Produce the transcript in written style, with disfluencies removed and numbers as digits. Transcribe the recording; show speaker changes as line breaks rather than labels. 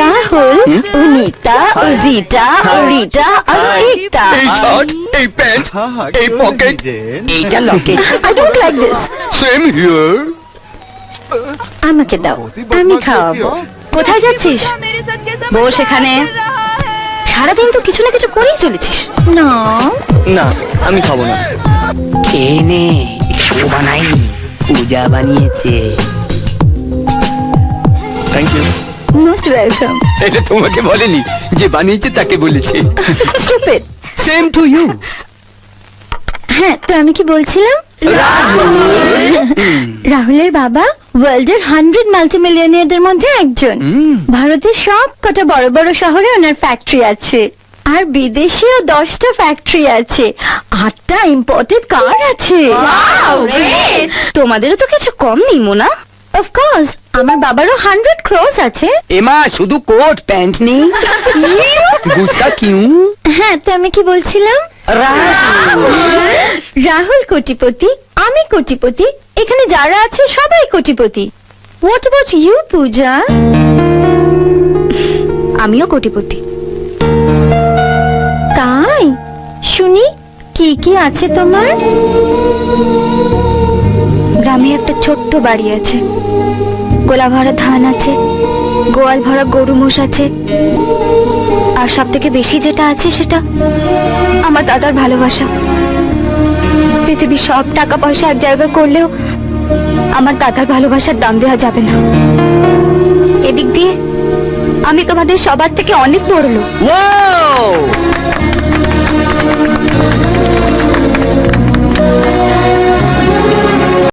রাহুল, অনিতা, অজিতা, অরিতা আর একতা।
এই শার্ট, এই প্যান্ট, এই পকেট, এইটা Locket.
I don't like this.
Same here.
আমাকে দাও, আমি খাওয়াবো। কোথায় যাচ্ছিস? বস এখানে। সারাদিন তো কিছু না কিছু করেই চলেছিস। না,
না, আমি খাবো না।
খেয়ে নে, ও বানাইনি, পূজা বানিয়েছে।
Thank you.
Most welcome.
এটা তোমাকে বলেনি, যে বানিয়েছে তাকে বলেছে।
স্টুপিড।
Same to you.
হ্যাঁ, তো আমি কি বলছিলাম? রাহুলের বাবা ওয়ার্ল্ডের 100 মাল্টিমিলিয়নিয়ারদের মধ্যে একজন। ভারতের সব কটা বড় বড় শহরে ওনার ফ্যাক্টরি আছে, আর বিদেশেও 10টা ফ্যাক্টরি আছে, 8টা ইম্পোর্টেড কার আছে। তোমাদেরও তো কিছু কম নেই মোনা। অফকোর্স, আমার বাবারও 100 crores আছে।
এমা শুধু কোট প্যান্ট নেই, গুসা কিউ?
হ্যাঁ, তো আমি কি বলছিলাম? রাহুল কোটিপতি, আমি কোটিপতি, এখানে যারা আছে সবাই কোটিপতি। হোয়াট অ্যাবাউট ইউ পূজা? আমিও কোটিপতি। তাই শুনি, কি কি আছে তোমার? গ্রামে একটা ছোট্ট বাড়ি আছে, গোলা ভরা ধান আছে, গোয়াল ভরা গরু মোষ আছে, আর সব থেকে বেশি যেটা আছে সেটা আমার দাদার ভালোবাসা। পৃথিবীর সব টাকা পয়সা এক জায়গায় করলেও আমার দাদার ভালোবাসার দাম দেওয়া যাবে না। এদিক দিয়ে আমি তোমাদের সবার থেকে অনেক বড় লোক।
ওয়াও!